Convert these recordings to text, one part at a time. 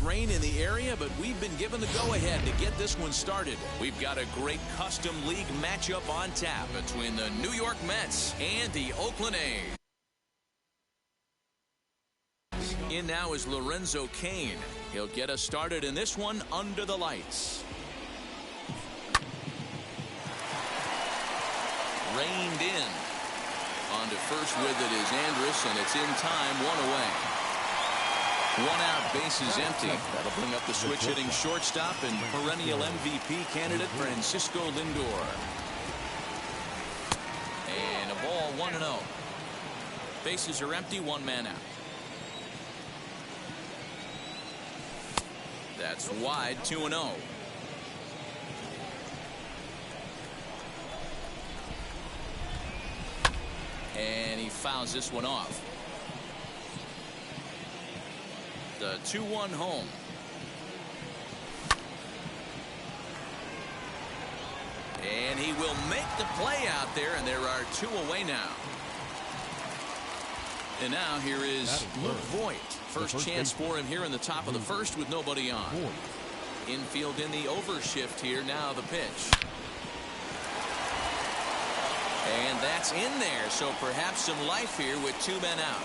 Rain in the area, but we've been given the go-ahead to get this one started. We've got a great custom league matchup on tap between the New York Mets and the Oakland A's. In now is Lorenzo Cain. He'll get us started in this one under the lights. Reined in. On to first with it is Andrus, and it's in time, one away. One out, bases empty. That'll bring up the switch-hitting shortstop and perennial MVP candidate Francisco Lindor. And a ball 1-0. Bases are empty, one man out. That's wide, 2-0. And he fouls this one off. The 2-1 home. And he will make the play out there, and there are two away now. And now here is Luke Voigt. First chance for him here in the top of the first with nobody on. Infield in the overshift here. Now the pitch. And that's in there, so perhaps some life here with two men out.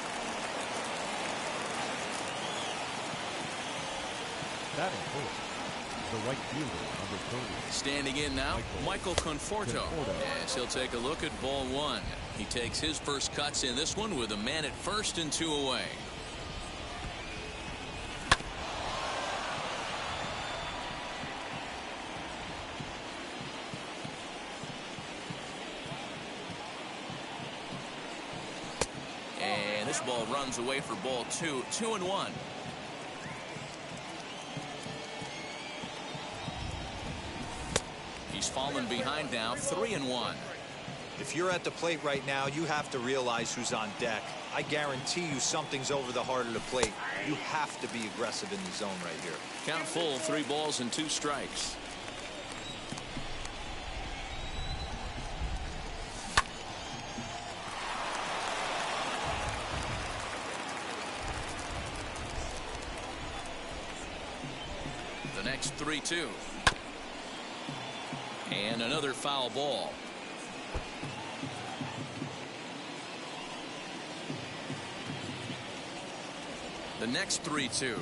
Batting fourth, the right fielder, number 30. Standing in now, Michael Conforto. As he'll take a look at ball one. He takes his first cuts in this one with a man at first and two away. And this ball runs away for ball two. 2-1. He's fallen behind now, 3-1. If you're at the plate right now, you have to realize who's on deck. I guarantee you something's over the heart of the plate. You have to be aggressive in the zone right here. Count full, 3 balls and 2 strikes. The next 3-2. And another foul ball. The next 3-2.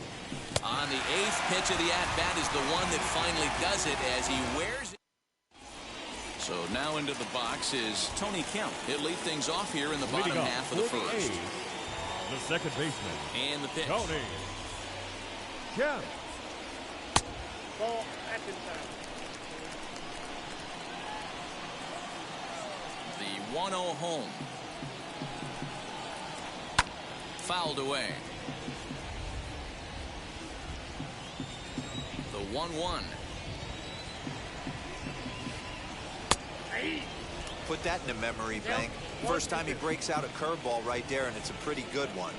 On the 8th pitch of the at-bat is the one that finally does it as he wears it. So now into the box is Tony Kemp. He'll lead things off here in the bottom half of the first. The second baseman. And the pitch. Tony Kemp. Ball at the time. The 1-0 home. Fouled away. The 1-1. Put that in the memory bank. First time he breaks out a curveball right there, and it's a pretty good one.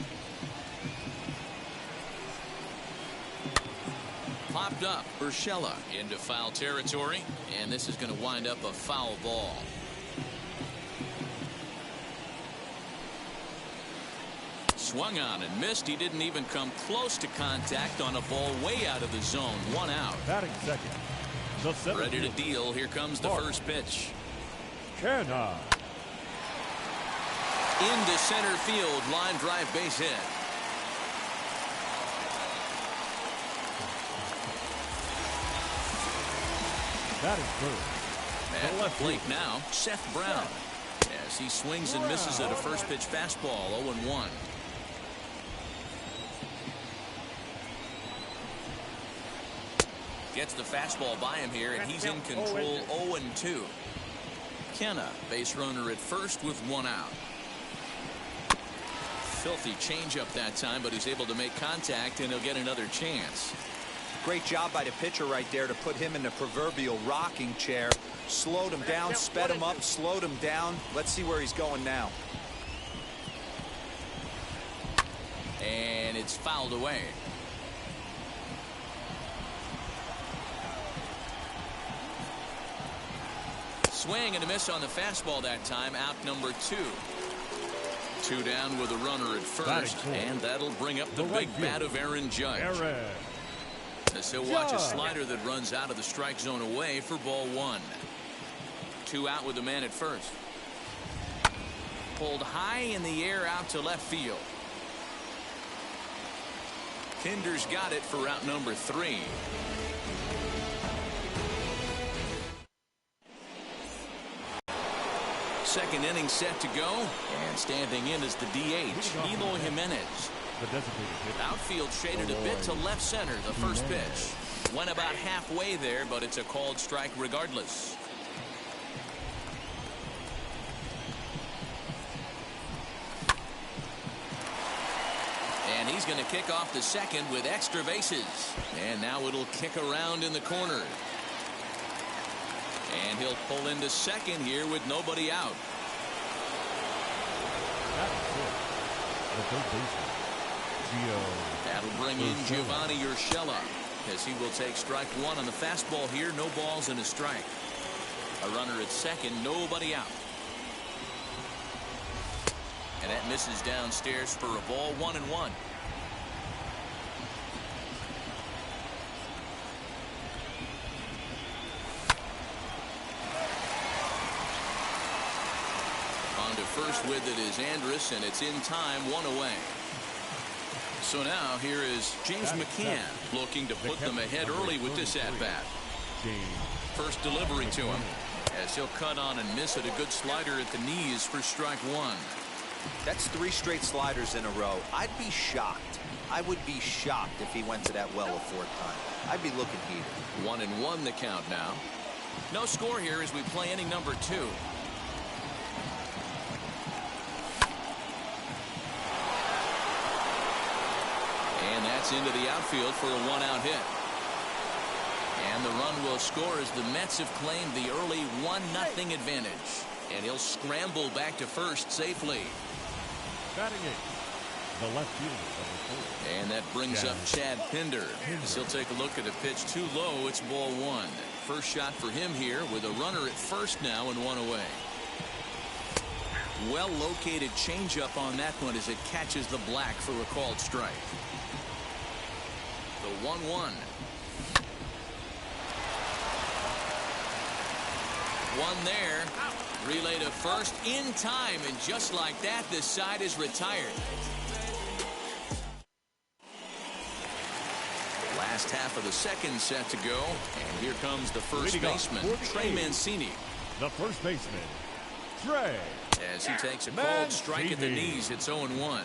Popped up. Urshela into foul territory, and this is going to wind up a foul ball. Swung on and missed. He didn't even come close to contact on a ball way out of the zone. 1 out. Batting second. The ready to deal. Here comes the first pitch. Canna. Into center field. Line drive base hit. Batting third. At the plate now, Seth Brown. As he swings and misses at a first pitch fastball. 0-1. Gets the fastball by him here, and he's in control. 0-2. Kenna, base runner at first with 1 out. Filthy changeup that time, but he's able to make contact, and he'll get another chance. Great job by the pitcher right there to put him in the proverbial rocking chair. Slowed him down, sped him up, slowed him down. Let's see where he's going now. And it's fouled away. Swing and a miss on the fastball that time. Out number 2. 2 down with a runner at first, and that'll bring up the big bat of Aaron Judge. As he'll watch a slider that runs out of the strike zone away for ball 1. 2 out with a man at first. Pulled high in the air out to left field. Kinder's got it for out number 3. Second inning set to go, and standing in is the DH, Eloy Jimenez. Outfield shaded a bit to left center. The first pitch went about halfway there, but it's a called strike regardless. And he's going to kick off the second with extra bases. And now it'll kick around in the corner. And he'll pull into second here with nobody out. That'll bring in Giovanni Urshela, as he will take strike 1 on the fastball here. No balls and a strike. A runner at second, nobody out. And that misses downstairs for a ball. 1-1. First with it is Andrus, and it's in time. 1 away. So now here is James McCann looking to put them ahead early with this at-bat. First delivery to him, as he'll cut on and miss it. A good slider at the knees for strike 1. That's 3 straight sliders in a row. I'd be shocked. I would be shocked if he went to that well a 4th time. I'd be looking heated. 1-1 the count now. No score here as we play inning number 2. And that's into the outfield for a 1-out hit. And the run will score as the Mets have claimed the early 1-0 advantage. And he'll scramble back to first safely. Batting 8, the left fielder. And that brings up Chad Pinder. As he'll take a look at a pitch too low. It's ball 1. First shot for him here with a runner at first now and 1 away. Well located changeup on that one as it catches the black for a called strike. The 1-1. 1 there. Relay to first in time, and just like that, this side is retired. Last half of the second set to go, and here comes the first baseman, Trey Mancini. The first baseman, Trey. As he takes a called strike at the knees, it's 0-1.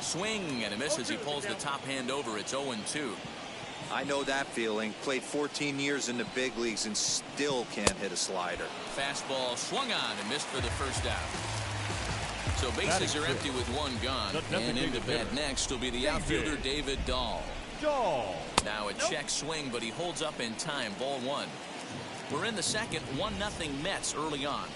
Swing and a miss as he pulls the top hand over. It's 0-2. I know that feeling. Played 14 years in the big leagues and still can't hit a slider. Fastball swung on and missed for the first out. So bases are empty with 1 gone. And in the bat next will be the outfielder David Dahl. Now a check swing, but he holds up in time. Ball 1. We're in the second. 1-0 Mets early on.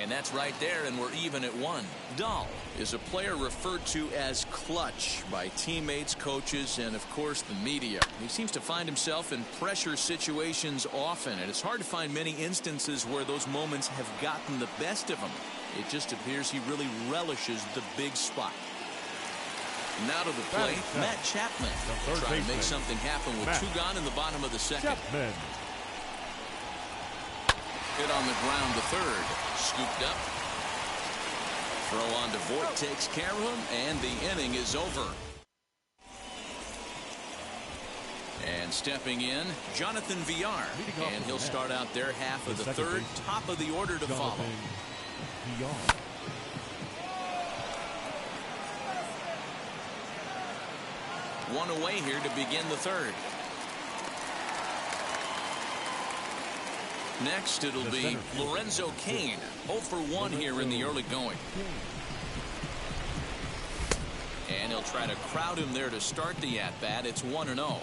And that's right there, and we're even at 1. Dahl is a player referred to as clutch by teammates, coaches, and of course the media. He seems to find himself in pressure situations often, and it's hard to find many instances where those moments have gotten the best of him. It just appears he really relishes the big spot. Now to the plate, Matt Chapman trying to make something happen with 2 gone in the bottom of the second. Hit on the ground to third. Scooped up. Throw on to Voigt takes care of him, and the inning is over. And stepping in, Jonathan Villar. And he'll start out their half of the third. Top of the order to follow. 1 away here to begin the third. Next, it'll be Lorenzo Cain. 0 for 1 here in the early going. And he'll try to crowd him there to start the at-bat. It's 1-0.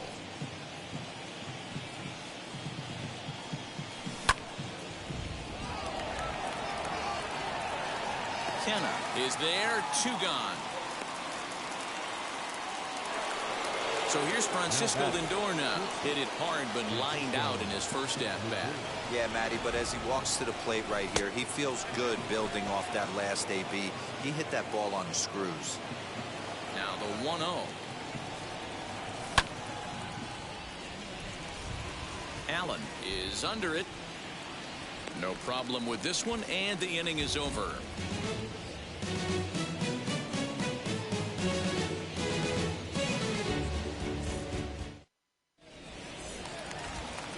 Kenna is there, 2 gone. So here's Francisco Lindor now. Hit it hard, but lined out in his first at-bat. Yeah, Matty, but as he walks to the plate right here, he feels good building off that last AB. He hit that ball on the screws. Now the 1-0. Allen is under it. No problem with this one, and the inning is over.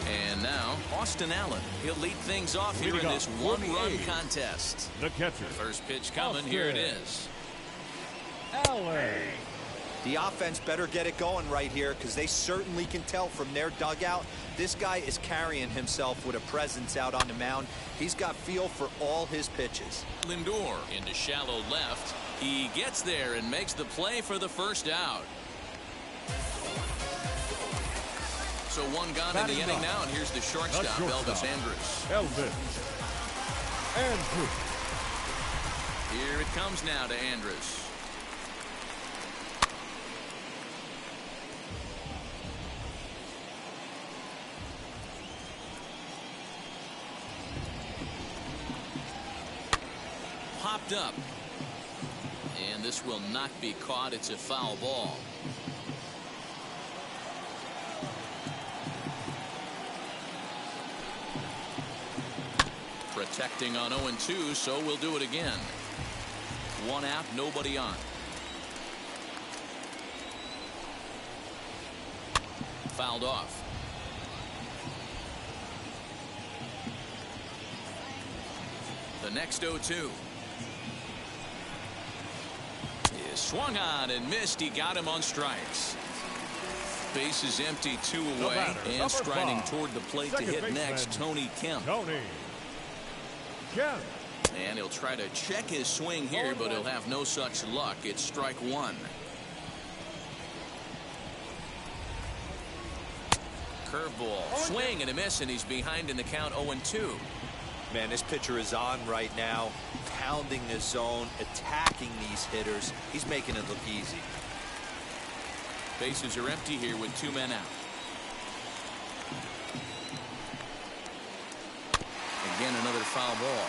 And now Austin Allen. He'll lead things off here in this one-run contest. The catcher. First pitch coming. Here it is. Allen. The offense better get it going right here, because they certainly can tell from their dugout this guy is carrying himself with a presence out on the mound. He's got feel for all his pitches. Lindor into shallow left. He gets there and makes the play for the first out. So 1 gone in the inning now, and here's the shortstop, Elvis Andrus. Here it comes now to Andrus. Popped up. And this will not be caught. It's a foul ball. Protecting on 0-2, so we'll do it again. 1 out, nobody on. Fouled off. The next 0-2 is swung on and missed. He got him on strikes. Base is empty, 2 away, and striding toward the plate to hit next, Tony Kemp. And he'll try to check his swing here, but he'll have no such luck. It's strike 1. Curveball, swing and a miss, and he's behind in the count. 0-2. Man, this pitcher is on right now, pounding the zone, attacking these hitters. He's making it look easy. Bases are empty here with 2 men out. Again, another foul ball.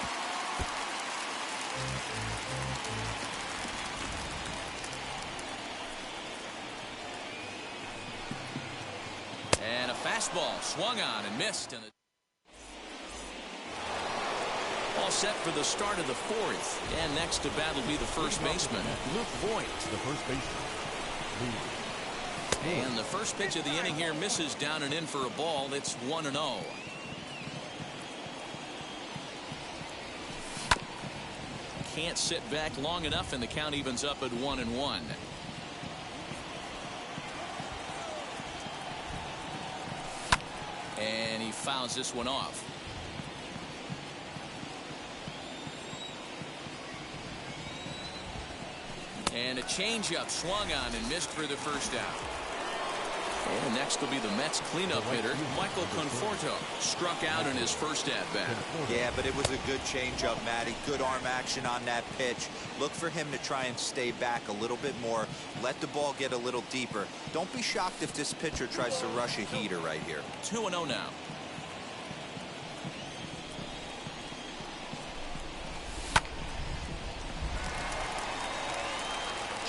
And a fastball swung on and missed. And all set for the start of the 4th. And next to bat will be the first baseman, Luke Voigt. The first baseman. And the first pitch of the inning here misses down and in for a ball. It's 1-0. Can't sit back long enough, and the count evens up at 1-1. And he fouls this one off. And a changeup swung on and missed for the first out. And next will be the Mets cleanup hitter, Michael Conforto. Struck out in his first at-bat. Yeah, but it was a good changeup, Matty. Good arm action on that pitch. Look for him to try and stay back a little bit more. Let the ball get a little deeper. Don't be shocked if this pitcher tries to rush a heater right here. 2-0 now.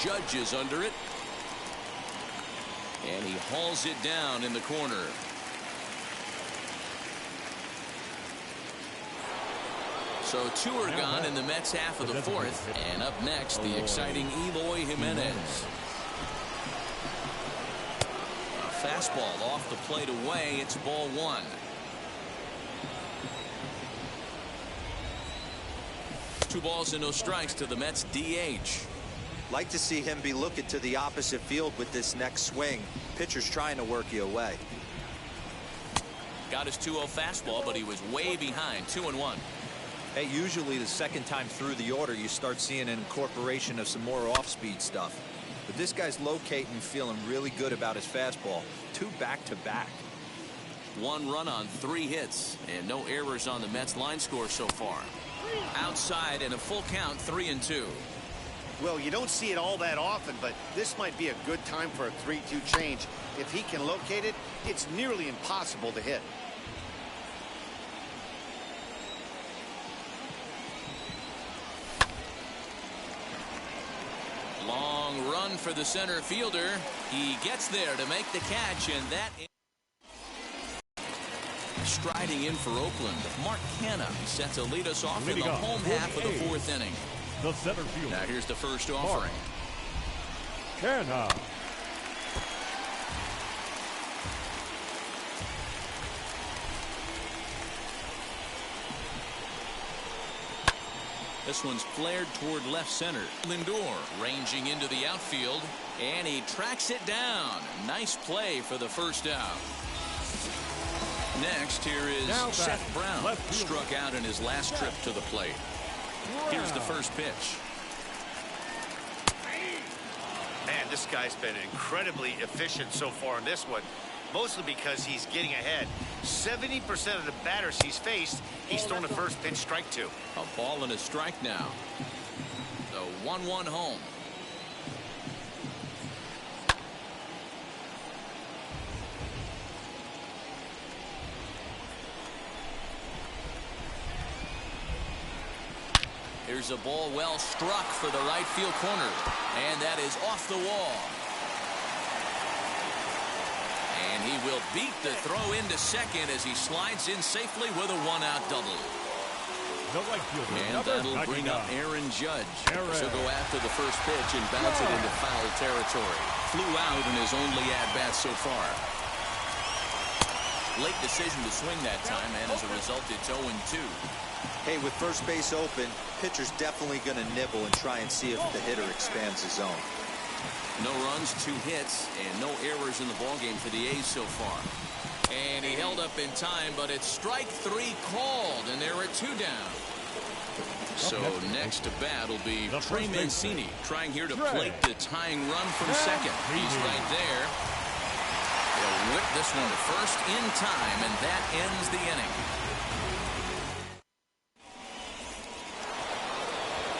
Judge is under it. And he hauls it down in the corner. So 2 are gone in the Mets half of the 4th. And up next, the exciting Eloy Jimenez. A fastball off the plate away. It's ball 1. Two balls and no strikes to the Mets DH. Like to see him be looking to the opposite field with this next swing. Pitcher's trying to work you away. Got his 2-0 fastball, but he was way behind. 2-1. Hey, usually the second time through the order, you start seeing an incorporation of some more off-speed stuff. But this guy's locating and feeling really good about his fastball. 2 back-to-back. 1 run on 3 hits, and no errors on the Mets line score so far. Outside and a full count, 3-2. Well, you don't see it all that often, but this might be a good time for a 3-2 change. If he can locate it, it's nearly impossible to hit. Long run for the center fielder. He gets there to make the catch, and that striding in for Oakland. Mark Canha set to lead us off in the home half of the 4th inning. The center fielder. Now here's the first offering. Canha. This one's flared toward left center. Lindor ranging into the outfield, and he tracks it down. Nice play for the first out. Next, here is Seth Brown. Struck out in his last trip to the plate. Here's the first pitch. Man, this guy's been incredibly efficient so far in this one, mostly because he's getting ahead. 70% of the batters he's faced, he's thrown a first pitch strike to. A ball and a strike now. The 1-1 home. Here's a ball well struck for the right field corner, and that is off the wall. And he will beat the throw into second as he slides in safely with a 1-out double. The right fielder. And that'll bring up Aaron Judge. He'll go after the first pitch and bounce it into foul territory. Flew out in his only at-bat so far. Late decision to swing that time, and as a result, it's 0-2. Hey, with first base open, pitcher's definitely going to nibble and try and see if the hitter expands his zone. No runs, 2 hits, and no errors in the ballgame for the A's so far. And he held up in time, but it's strike 3 called, and there are 2 down. So next to bat will be Trey Mancini, trying here to plate the tying run from second. He's right there. He'll whip this one to first in time, and that ends the inning.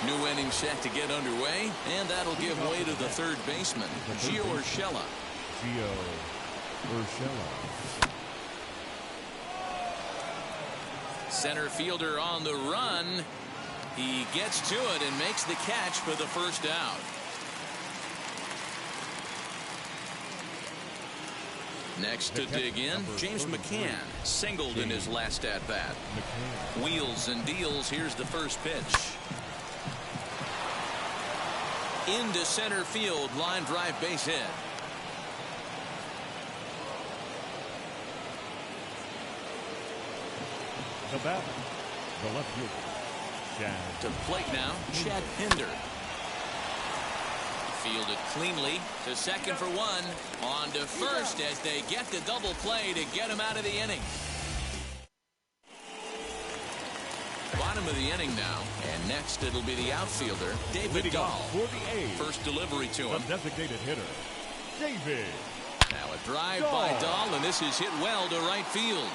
New inning set to get underway, and that'll give way to the third baseman, Gio Urshela. Gio Urshela. Center fielder on the run. He gets to it and makes the catch for the first out. Next to dig in, James McCann singled in his last at-bat. Wheels and deals. Here's the first pitch. Into center field, line drive, base hit. The batter, the left fielder, Chad. To the plate now, Chad Pinder. Fielded cleanly to second for 1. On to first as they get the double play to get him out of the inning. Bottom of the inning now, and next it'll be the outfielder, David Dahl. First delivery to him. The designated hitter, David. Now a drive by Dahl, and this is hit well to right field.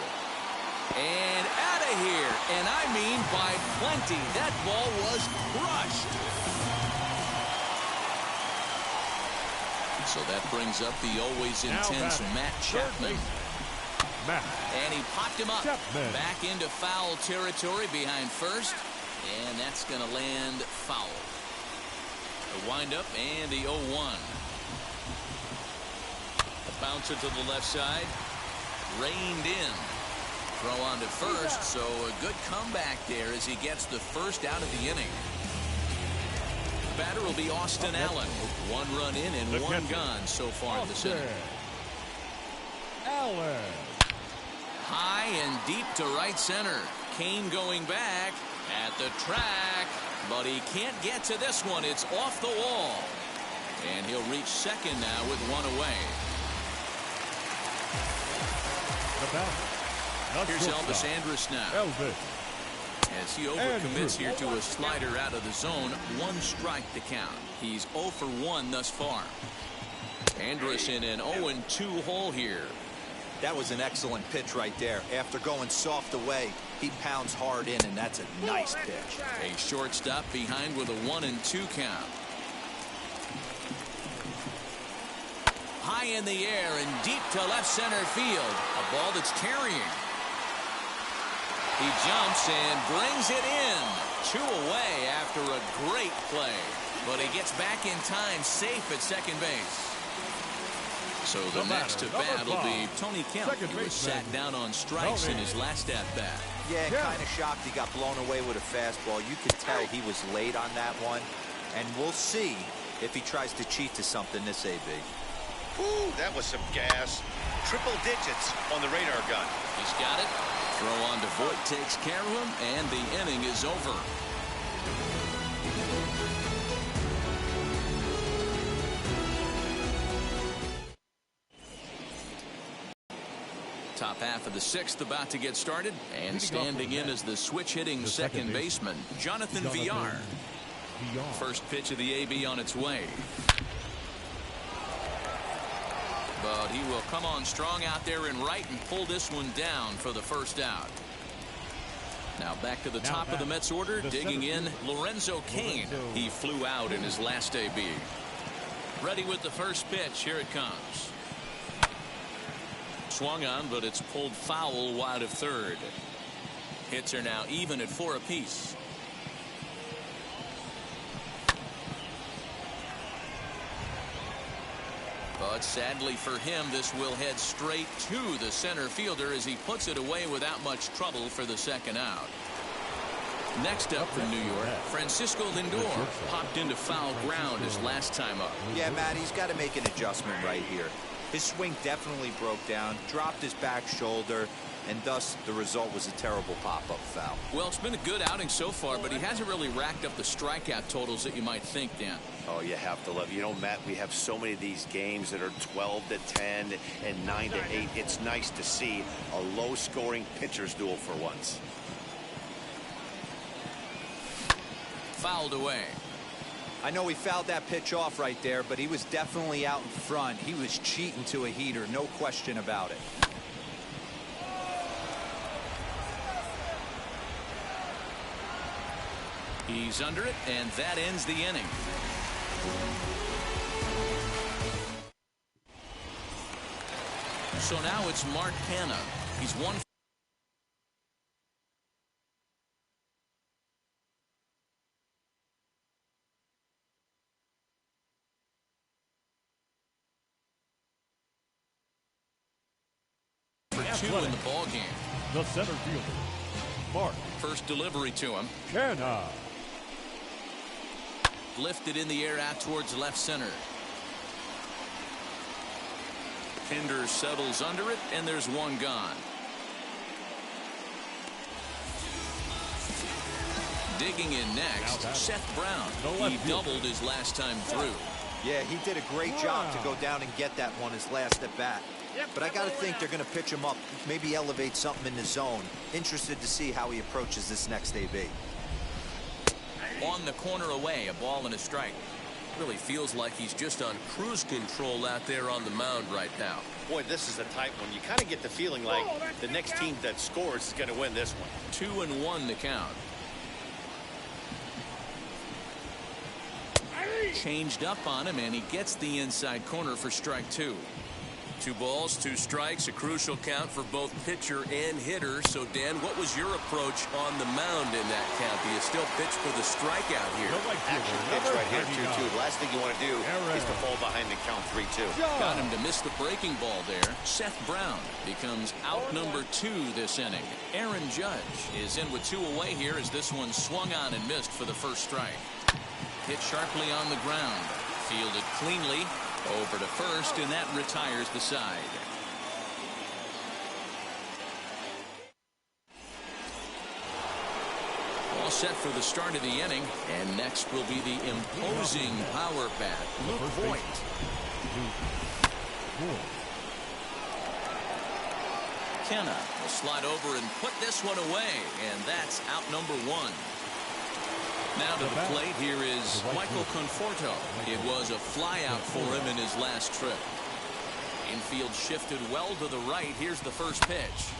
And out of here, and I mean by plenty. That ball was crushed. So that brings up the always intense Matt Chapman. And he popped him up. Back into foul territory behind first. And that's going to land foul. The windup and the 0-1. A bouncer to the left side. Reined in. Throw on to first. So a good comeback there as he gets the first out of the inning. Batter will be Austin Allen. 1 run in and 1 gone so far in this inning. Allen. High and deep to right center. Kane going back at the track, but he can't get to this one. It's off the wall. And he'll reach second now with 1 away. The batter, Here's Elvis Andrus now. Elvis. As he overcommits here to a slider out of the zone, 1 strike to count. He's 0 for 1 thus far. Andrus in an 0-2 hole here. That was an excellent pitch right there. After going soft away, he pounds hard in, and that's a nice pitch. A shortstop behind with a 1-2 count. High in the air and deep to left center field. A ball that's carrying. He jumps and brings it in. 2 away after a great play. But he gets back in time, safe at second base. So the next to bat will be Tony Kemp. He was sat down on strikes in his last at-bat. Yeah, kind of shocked he got blown away with a fastball. You could tell he was late on that one. And we'll see if he tries to cheat to something this AB. Ooh, that was some gas. Triple digits on the radar gun. He's got it. Throw on to Voit takes care of him, and the inning is over. Top half of the 6th about to get started, and standing in as the switch-hitting second baseman, Jonathan Villar. First pitch of the AB on its way. But he will come on strong out there in right and pull this one down for the first out. Now back to the top of the Mets order, digging in Lorenzo Cain. He flew out in his last AB. Ready with the first pitch. Here it comes. Swung on, but it's pulled foul wide of third. Hits are now even at 4 apiece. But sadly for him, this will head straight to the center fielder as he puts it away without much trouble for the second out. Next up from New York, Francisco Lindor popped into foul ground his last time up. Yeah, Matt, he's got to make an adjustment right here. His swing definitely broke down, dropped his back shoulder, and thus the result was a terrible pop-up foul. Well, it's been a good outing so far, but he hasn't really racked up the strikeout totals that you might think, Dan. Oh, you have to love. You know, Matt, we have so many of these games that are 12-10 and 9-8. It's nice to see a low-scoring pitcher's duel for once. Fouled away. I know he fouled that pitch off right there, but he was definitely out in front. He was cheating to a heater, no question about it. He's under it, and that ends the inning. So now it's Mark Canha. He's 1 for 2 in the ball game. The center fielder, Mark. First delivery to him. Canha. Lifted in the air out towards left center. Pinder settles under it, and there's one gone. Digging in next, Seth Brown. He doubled his last time through. Yeah, he did a great job to go down and get that one his last at bat. But I got to think they're going to pitch him up, maybe elevate something in the zone. Interested to see how he approaches this next AB. On the corner away, a ball and a strike. Really feels like he's just on cruise control out there on the mound right now. Boy, this is a tight one. You kind of get the feeling like the next team that scores is going to win this one. 2-1 to count. Changed up on him, and he gets the inside corner for strike 2. 2 balls, 2 strikes, a crucial count for both pitcher and hitter. So, Dan, what was your approach on the mound in that count? Do you still pitch for the strikeout here? Action pitch right here, 2-2. Last thing you want to do is to fall behind the count 3-2. Got him to miss the breaking ball there. Seth Brown becomes out number 2 this inning. Aaron Judge is in with 2 away here as this one swung on and missed for the first strike. Hit sharply on the ground. Fielded cleanly. Over to first, and that retires the side. All set for the start of the inning, and next will be the imposing power bat, Luke Voit. McKenna will slide over and put this one away, and that's out number 1. Now to the plate, here is Michael Conforto. It was a flyout for him in his last trip. Infield shifted well to the right. Here's the first pitch.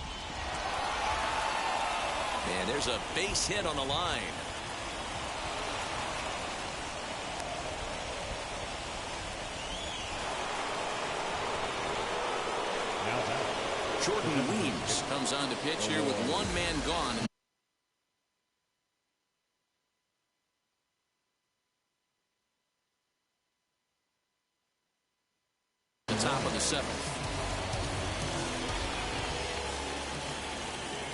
And there's a base hit on the line. Jordan Weems comes on to pitch here with one man gone. The top of the 7th.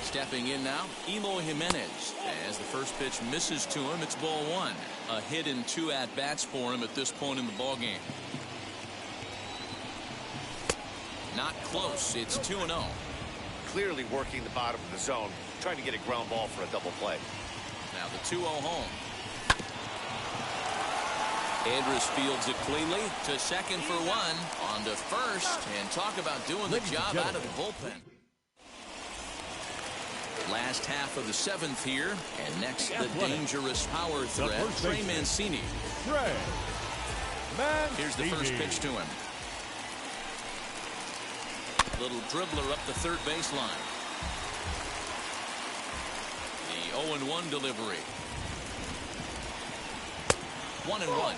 Stepping in now, Eloy Jimenez. As the first pitch misses to him, it's ball 1. A hit in 2 at-bats for him at this point in the ballgame. Not close. It's 2-0. Clearly working the bottom of the zone, trying to get a ground ball for a double play. Now the 2-0 home. Andrus fields it cleanly to second for 1. On to first, and talk about doing the job out of the bullpen. Last half of the 7th here, and next the dangerous power threat, Trey Mancini. Here's the first pitch to him. Little dribbler up the third baseline. The 0-1 delivery. 1-1.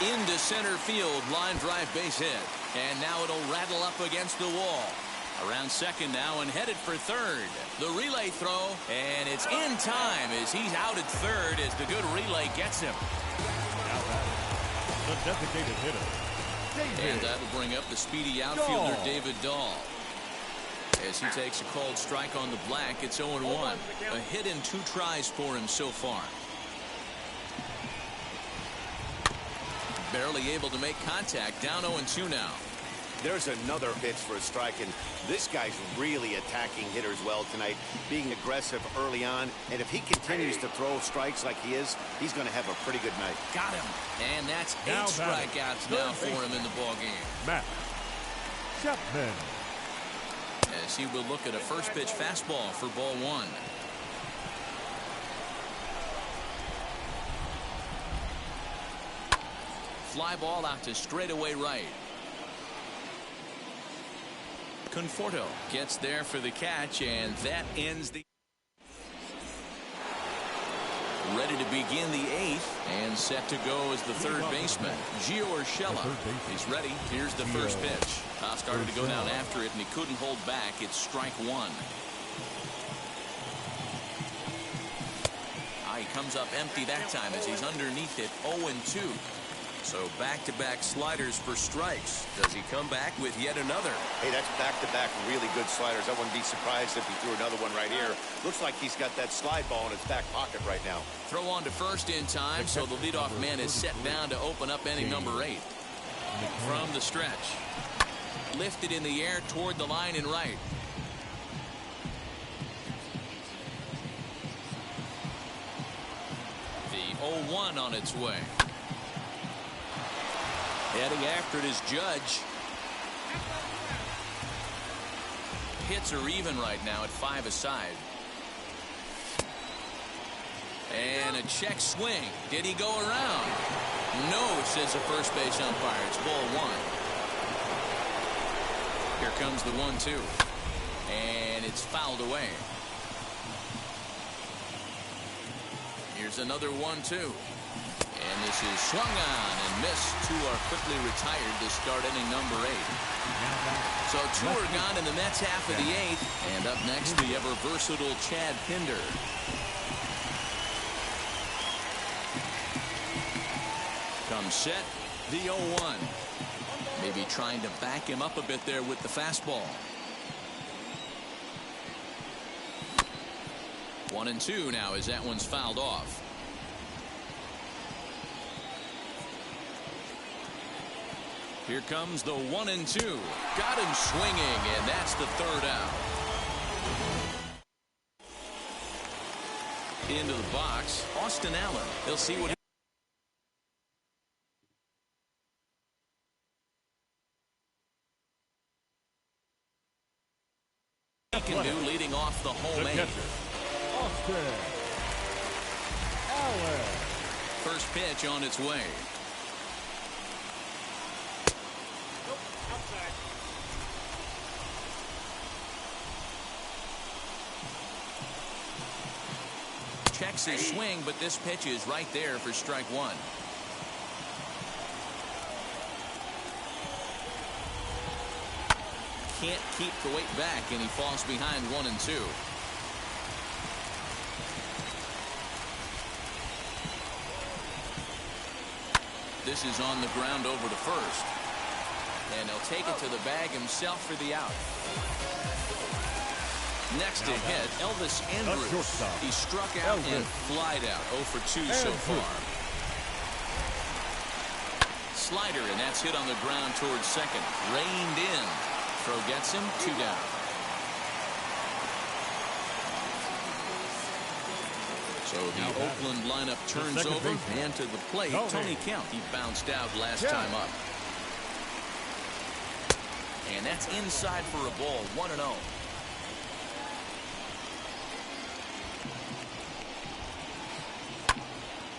Into center field, line drive base hit. And now it'll rattle up against the wall. Around second now and headed for third. The relay throw, and it's in time as he's out at third as the good relay gets him. Now that the designated hitter, And that'll bring up the speedy outfielder, David Dahl. As he takes a called strike on the black, it's 0-1. A hit in 2 tries for him so far. Barely able to make contact, down 0-2 now. There's another pitch for a strike, and this guy's really attacking hitters well tonight, being aggressive early on. And if he continues to throw strikes like he is, he's going to have a pretty good night. Got him. And that's 8 strikeouts now for him in the ballgame. Matt Chapman. As he will look at a first pitch fastball for ball 1. Fly ball out to straightaway right. Conforto gets there for the catch, and that ends the. Ready to begin the 8th, and set to go as the third baseman, Gio Urshela. He's ready. Here's the first pitch. Started to go down after it, and he couldn't hold back. It's strike 1. He comes up empty that time as he's underneath it, 0-2. So back-to-back sliders for strikes. Does he come back with yet another? Hey, that's back-to-back really good sliders. I wouldn't be surprised if he threw another one right here. Looks like he's got that slide ball in his back pocket right now. Throw on to first in time, so the leadoff man is set down to open up inning number 8. From the stretch. Lifted in the air toward the line and right. The 0-1 on its way. Heading after it is Judge. Hits are even right now at 5 aside. And a check swing. Did he go around? No, says the first base umpire. It's ball 1. Here comes the 1-2. And it's fouled away. Here's another 1-2. And this is swung on and missed. 2 are quickly retired to start inning number 8. So 2 are gone in the Mets half of the 8th. And up next, the ever versatile Chad Pinder. Comes set, the 0-1. Maybe trying to back him up a bit there with the fastball. 1-2 now as that one's fouled off. Here comes the 1-2. Got him swinging, and that's the third out. Into the box, Austin Allen. He'll see what he can do leading off the home The eighth. catcher, Austin Allen. First pitch on its way. Checks his swing, but this pitch is right there for strike one. Can't keep the weight back, and he falls behind 1-2. This is on the ground over to first. And he'll take it to the bag himself for the out. Next to hit, Elvis Andrus. He struck out and flied out. 0 for 2 so far. Slider, and that's hit on the ground towards second. Reined in. Throw gets him, 2 down. So the Oakland lineup turns over, and to the plate, Tony Kemp. He bounced out last time up. And that's inside for a ball, 1-0.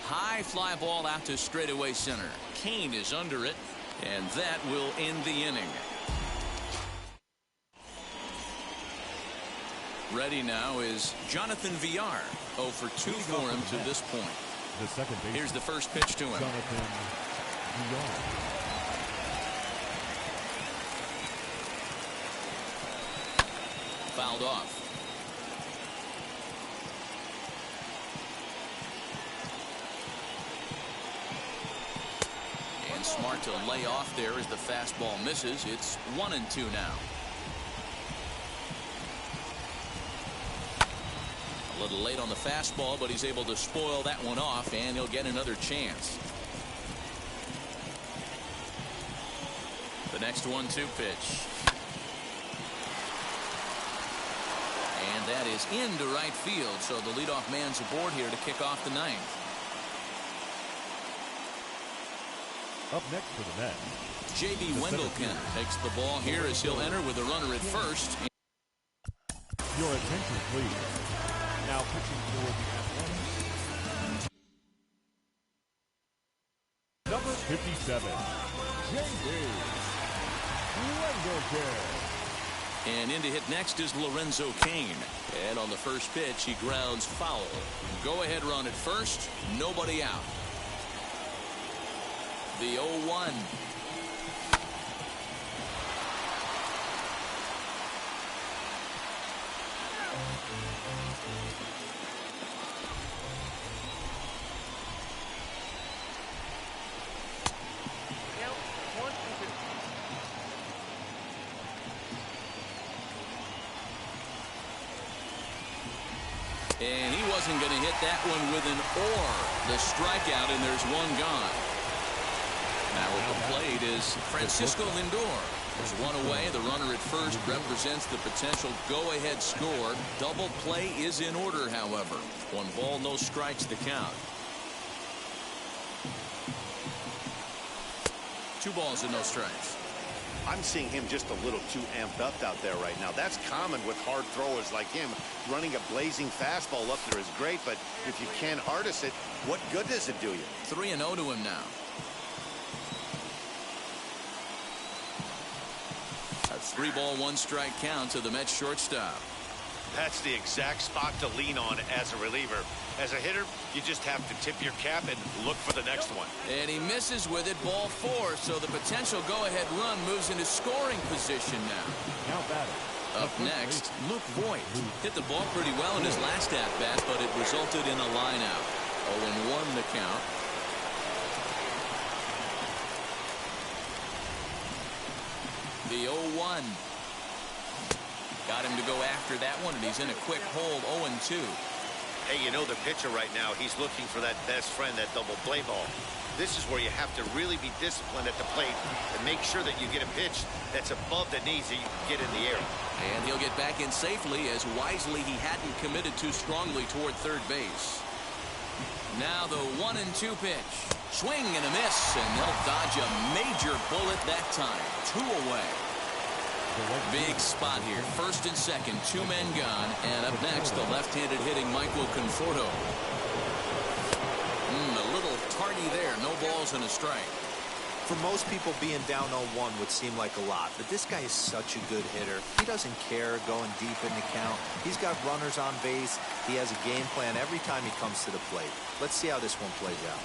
High fly ball out to straightaway center. Kane is under it, and that will end the inning. Ready now is Jonathan Villar. 0 for 2 for him to this point. The second base. Here's the first pitch to him. Jonathan Villar. Fouled off. And smart to lay off there as the fastball misses. It's 1-2 now. A little late on the fastball, but he's able to spoil that one off, and he'll get another chance. The next 1-2 pitch. And that is into right field, so the leadoff man's aboard here to kick off the ninth. Up next for the Mets. J.B. Wendelken takes the ball here as he'll enter with a runner at first. Your attention, please. Now pitching for the Athletics. Number 57, J.B. Wendelken. And in to hit next is Lorenzo Cain. And on the first pitch, he grounds foul. Go ahead run at first. Nobody out. The 0-1. And he wasn't going to hit that one with an or. The strikeout, and there's one gone. Now at the plate is Francisco Lindor. There's one away. The runner at first represents the potential go-ahead score. Double play is in order, however. 1 ball, no strikes the count. 2 balls and no strikes. I'm seeing him just a little too amped up out there right now. That's common with hard throwers like him. Running a blazing fastball up there is great, but if you can't artist it, what good does it do you? 3-0 to him now. A 3-ball, 1-strike count to the Mets shortstop. That's the exact spot to lean on as a reliever. As a hitter, you just have to tip your cap and look for the next one. And he misses with it, ball 4, so the potential go-ahead run moves into scoring position now. Now batting. Up next, Luke Voigt. Hit the ball pretty well in his last at-bat, but it resulted in a line-out. 0-1 the count. The 0-1. Got him to go after that one, and he's in a quick hold, 0-2. Hey, you know the pitcher right now, he's looking for that best friend, that double play ball. This is where you have to really be disciplined at the plate and make sure that you get a pitch that's above the knees that you can get in the air. And he'll get back in safely, as wisely he hadn't committed too strongly toward third base. Now the 1-2 pitch. Swing and a miss, and they'll dodge a major bullet that time. 2 away. Big spot here. First and second, 2 men gone. And up next, the left-handed hitting Michael Conforto. A little tardy there. No balls and a strike. For most people, being down 0-1 would seem like a lot, but this guy is such a good hitter. He doesn't care going deep in the count. He's got runners on base. He has a game plan every time he comes to the plate. Let's see how this one plays out.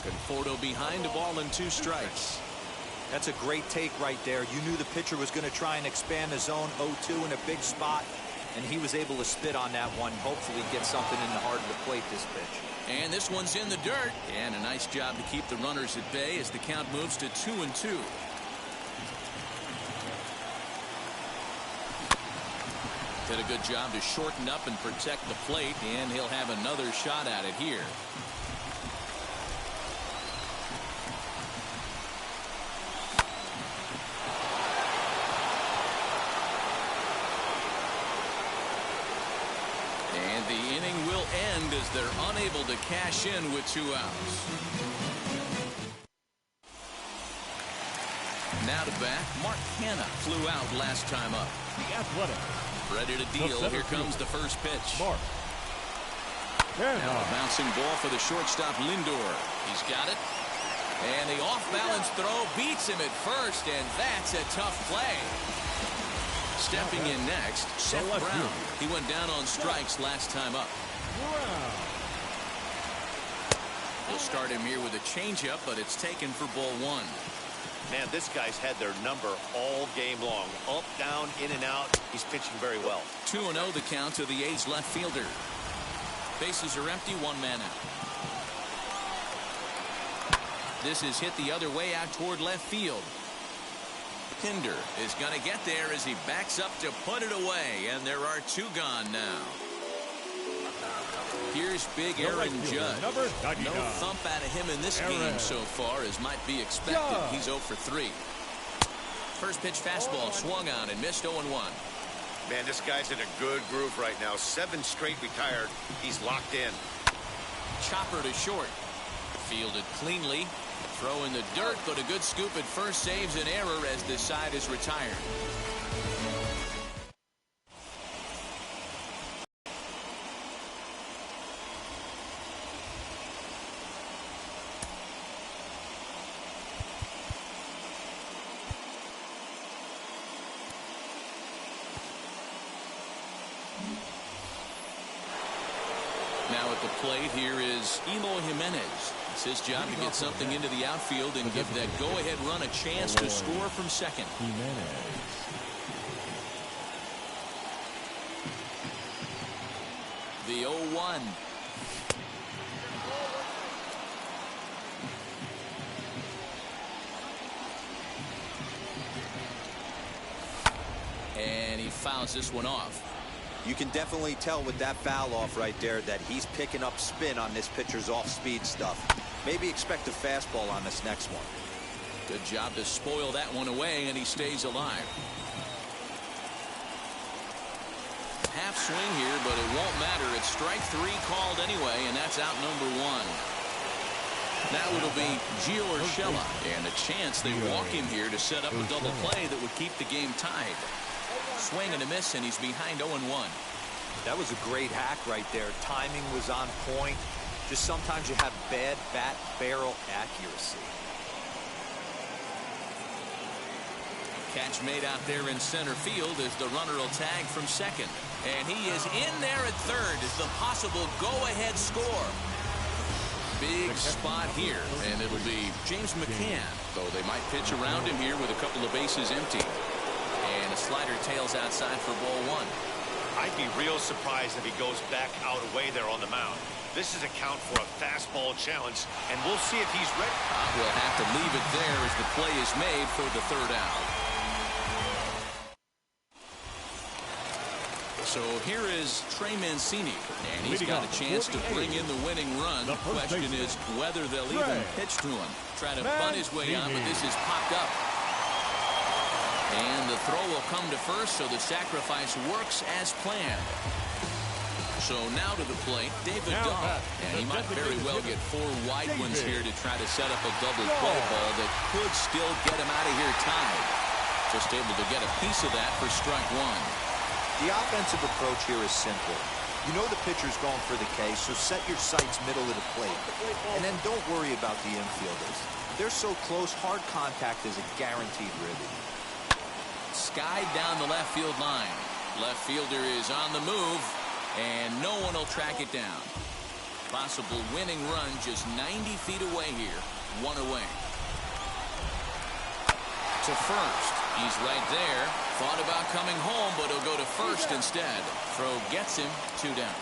Conforto behind, a ball and 2 strikes. That's a great take right there. You knew the pitcher was going to try and expand the zone. 0-2 in a big spot, and he was able to spit on that one. Hopefully get something in the heart of the plate this pitch. And this one's in the dirt. And a nice job to keep the runners at bay as the count moves to 2-2. Did a good job to shorten up and protect the plate, and he'll have another shot at it here. And the inning will end as they're unable to cash in with 2 outs. Now to bat, Mark Hanna flew out last time up. The Athletic. Ready to deal. Here comes the first pitch. Mark. Now a bouncing ball for the shortstop Lindor. He's got it. And the off-balance throw beats him at first, and that's a tough play. Stepping in next, Seth Brown. He went down on strikes last time up. We'll start him here with a changeup, but it's taken for ball 1. Man, this guy's had their number all game long. Up, down, in and out. He's pitching very well. 2-0 the count to the A's left fielder. Bases are empty, 1 man out. This is hit the other way out toward left field. Pinder is going to get there as he backs up to put it away, and there are 2 gone now. Here's big Aaron Judge. No thump out of him in this game so far, as might be expected. He's 0 for 3. First pitch fastball swung on and missed. 0-1. Man, this guy's in a good groove right now. 7 straight retired. He's locked in. Chopper to short. Fielded cleanly. Throw in the dirt, but a good scoop at first saves an error as this side is retired. Now at the plate here is Eloy Jimenez. It's his job to get something into the outfield and give that go-ahead run a chance to score from second. The 0-1. And he fouls this one off. You can definitely tell with that foul off right there that he's picking up spin on this pitcher's off-speed stuff. Maybe expect a fastball on this next one. Good job to spoil that one away, and he stays alive. Half swing here, but it won't matter. It's strike 3 called anyway, and that's out number 1. Now it'll be Gio Urshela, and a chance they walk him here to set up a double play that would keep the game tied. Swing and a miss, and he's behind 0-1. That was a great hack right there. Timing was on point. Just sometimes you have bad bat barrel accuracy. Catch made out there in center field as the runner will tag from second. And he is in there at third as the possible go-ahead score. Big spot here, and it'll be James McCann, though they might pitch around him here with a couple of bases empty. And a slider tails outside for ball 1. I'd be real surprised if he goes back out away there on the mound. This is a count for a fastball challenge, and we'll see if he's ready. We'll have to leave it there as the play is made for the 3rd out. So here is Trey Mancini, and he's got a chance to bring in the winning run. The question is whether they'll even pitch to him. Try to bunt his way on, but this is popped up. And the throw will come to first, so the sacrifice works as planned. So now to the plate, David Dahl. And he might very well get 4 wide ones here to try to set up a double play ball that could still get him out of here tied. Just able to get a piece of that for strike 1. The offensive approach here is simple. You know the pitcher's going for the K, so set your sights middle of the plate. And then don't worry about the infielders. They're so close, hard contact is a guaranteed ribby. Skied down the left field line. Left fielder is on the move, and no one will track it down. Possible winning run just 90 feet away here. 1 away. To first. He's right there. Thought about coming home, but he'll go to first instead. Throw gets him 2 down.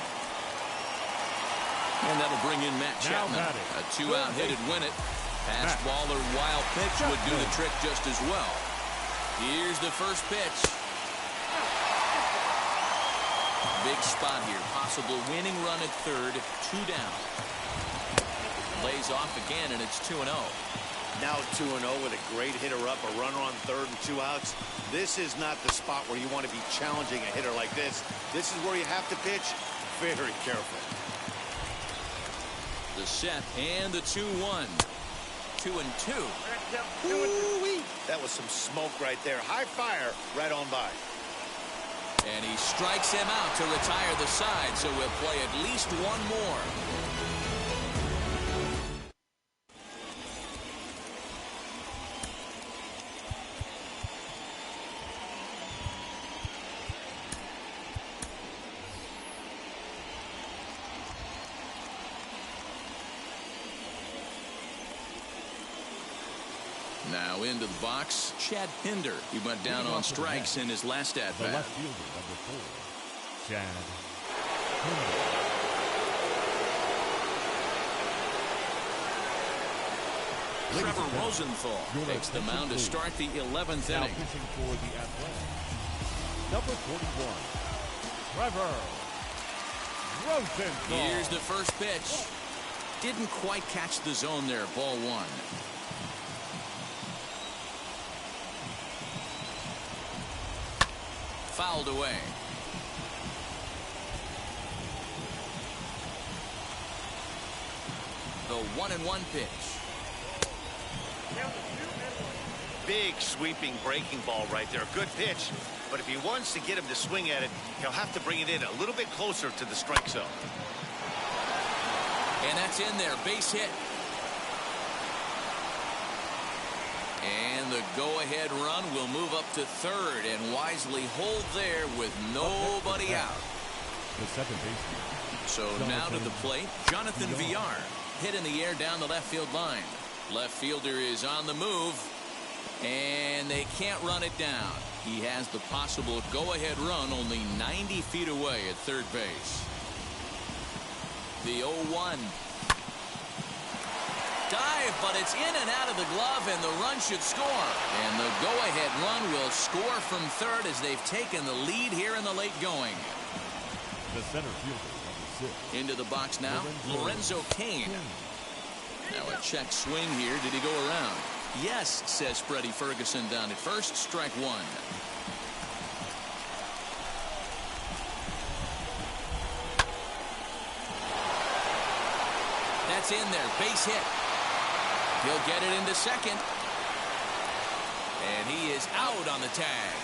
And that'll bring in Matt Chapman. A 2-out hit would win it. Fastball or wild pitch would do the trick just as well. Here's the first pitch. Big spot here. Possible winning run at third. 2 down. Lays off again, and it's 2-0. Now 2-0 with a great hitter up, a runner on third and 2 outs. This is not the spot where you want to be challenging a hitter like this. This is where you have to pitch very careful. The set and the 2-1. 2-2. Ooh-wee. That was some smoke right there. High fire right on by. And he strikes him out to retire the side, so we'll play at least 1 more. Now into the box, Chad Pinder. He went down on strikes in his last at bat. The left fielder, number 4, Chad Pinder. Trevor Rosenthal takes the mound to start the 11th Now inning. pitching for the Athletics, number 41, Trevor Rosenthal. Here's the first pitch. Didn't quite catch the zone there. Ball 1. Fouled away. The 1-1 pitch. Big sweeping breaking ball right there. Good pitch. But if he wants to get him to swing at it, he'll have to bring it in a little bit closer to the strike zone. And that's in there. Base hit. And the go-ahead run will move up to third and wisely hold there with nobody out. The second baseman. So now to the plate, Jonathan Villar. Hit in the air down the left field line. Left fielder is on the move, and they can't run it down. He has the possible go-ahead run only 90 feet away at third base. The 0-1. Dive, but it's in and out of the glove, and the run should score. And the go-ahead run will score from third as they've taken the lead here in the late going. The center fielder, number 6. Into the box now, Lorenzo Cain. Now a check swing here. Did he go around? Yes, says Freddie Ferguson down at first. Strike 1. That's in there. Base hit. He'll get it into second. And he is out on the tag.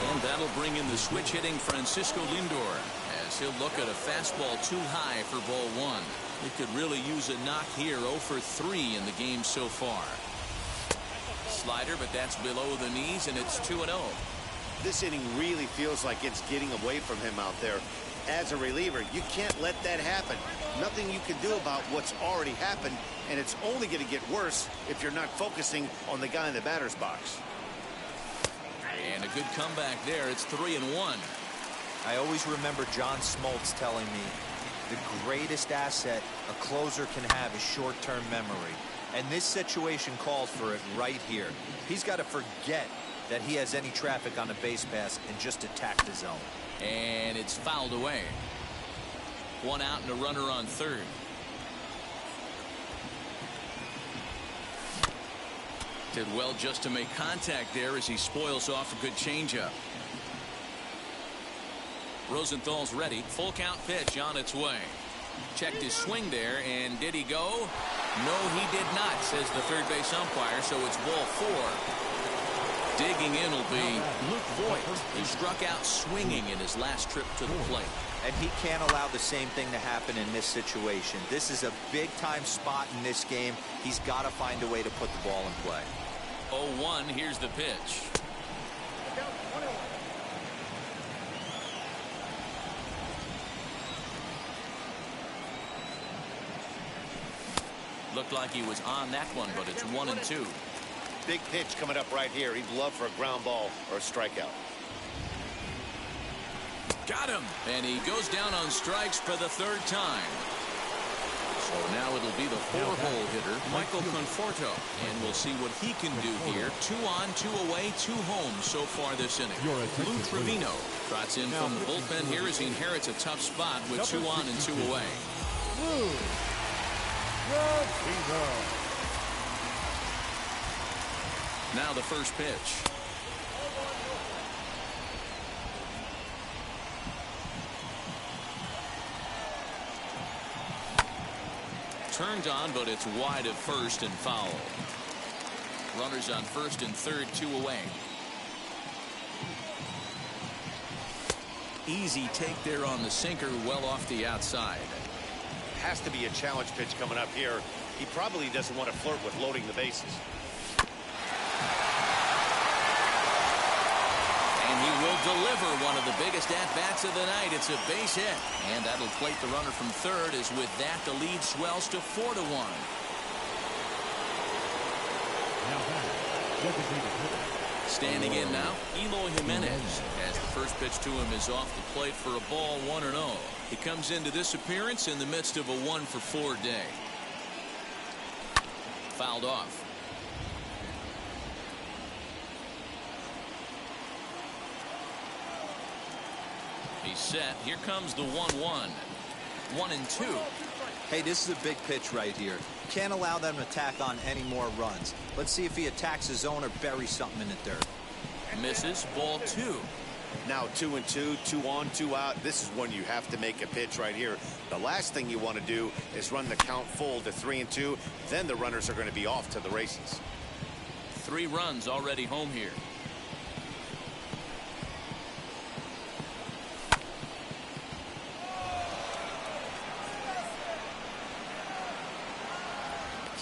And that'll bring in the switch hitting Francisco Lindor as he'll look at a fastball too high for ball 1. He could really use a knock here. 0 for 3 in the game so far. Slider, but that's below the knees, and it's 2-0. This inning really feels like it's getting away from him out there. As a reliever, you can't let that happen. Nothing you can do about what's already happened, and it's only going to get worse if you're not focusing on the guy in the batter's box. And a good comeback there. It's 3-1. I always remember John Smoltz telling me the greatest asset a closer can have is short-term memory. And this situation calls for it right here. He's got to forget that he has any traffic on the base pass and just attack the zone. And it's fouled away. One out and a runner on third. Did well just to make contact there as he spoils off a good changeup. Rosenthal's ready. Full count pitch on its way. Checked his swing there, and did he go? No, he did not, says the third base umpire, so it's ball 4. Digging in will be Luke Voigt. He struck out swinging in his last trip to the plate. And he can't allow the same thing to happen in this situation. This is a big-time spot in this game. He's got to find a way to put the ball in play. 0-1, here's the pitch. Looked like he was on that one, but it's 1-2. Big pitch coming up right here. He'd love for a ground ball or a strikeout. Got him. And he goes down on strikes for the third time. So now it'll be the 4-hole hitter, Michael Conforto. And we'll see what he can do here. 2 on, 2 away, 2 home so far this inning. Lou Trevino trots in from the bullpen here as he inherits a tough spot with 2 on and 2 away. Now the first pitch. Turned on, but it's wide of first and foul. Runners on first and third, 2 away. Easy take there on the sinker, well off the outside. Has to be a challenge pitch coming up here. He probably doesn't want to flirt with loading the bases. And he will deliver one of the biggest at-bats of the night. It's a base hit. And that'll plate the runner from third, as with that the lead swells to 4-1. Standing in now, Eloy Jimenez, as the first pitch to him is off the plate for a ball, 1-0. He comes into this appearance in the midst of a 1-for-4 day. Fouled off. He's set. Here comes the 1-1. 1-2. Hey, this is a big pitch right here. Can't allow them to tack on any more runs. Let's see if he attacks his zone or buries something in the dirt. Misses. Ball 2. Now 2-2, 2 on, 2 out. This is when you have to make a pitch right here. The last thing you want to do is run the count full to 3-2. Then the runners are going to be off to the races. 3 runs already home here.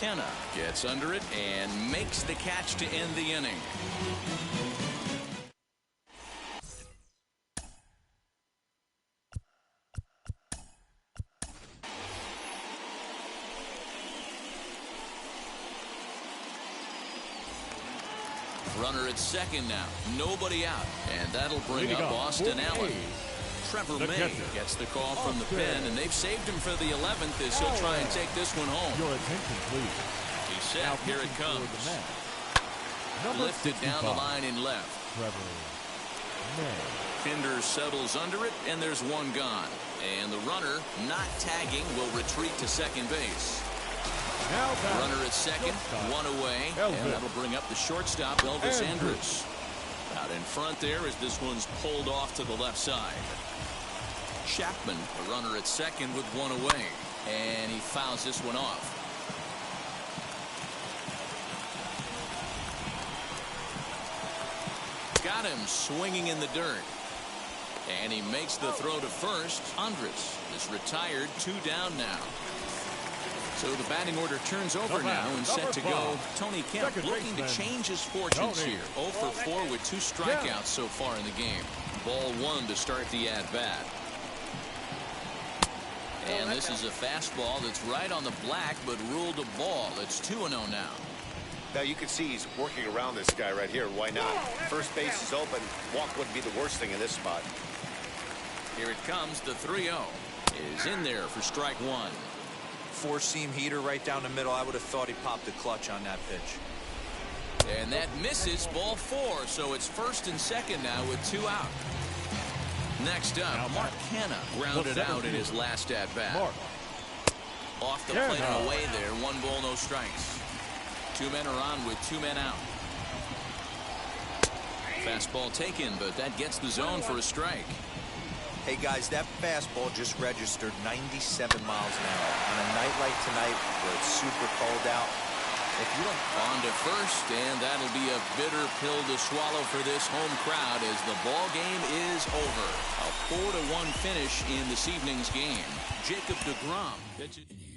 McKenna gets under it and makes the catch to end the inning. Runner at second now. Nobody out. And that'll bring up Austin Allen. Trevor May gets the call from the pen, and they've saved him for the 11th as he'll try and take this one home. Your attention, please. He's set. Here it comes. Lifted down the line in left. Trevor May. Pinder settles under it, and there's one gone. And the runner, not tagging, will retreat to second base. Runner at second, 1 away, and that'll bring up the shortstop, Elvis Andrus. Out in front there as this one's pulled off to the left side. Chapman, the runner at second with 1 away, and he fouls this one off. Got him swinging in the dirt. And he makes the throw to first. Andrus is retired, 2 down now. So the batting order turns over now and set to go. Tony Kemp looking to change his fortunes here. 0 for 4 with 2 strikeouts so far in the game. Ball 1 to start the at-bat. And this is a fastball that's right on the black, but ruled a ball. It's 2-0 now. Now you can see he's working around this guy right here. Why not? First base is open. Walk wouldn't be the worst thing in this spot. Here it comes. The 3-0 is in there for strike 1. Four-seam heater right down the middle. I would have thought he popped the clutch on that pitch. And that misses, ball 4. So it's first and second now with 2 out. Next up, Mark Canha grounded out in his last at-bat. Off the plate and away there. 1 ball, no strikes. 2 men are on with 2 men out. Fastball taken, but that gets the zone for a strike. Hey, guys, that fastball just registered 97 miles an hour. On a night like tonight where it's super cold out, if you don't... On to first, and that'll be a bitter pill to swallow for this home crowd as the ball game is over. A 4-1 finish in this evening's game. Jacob deGrom pitches.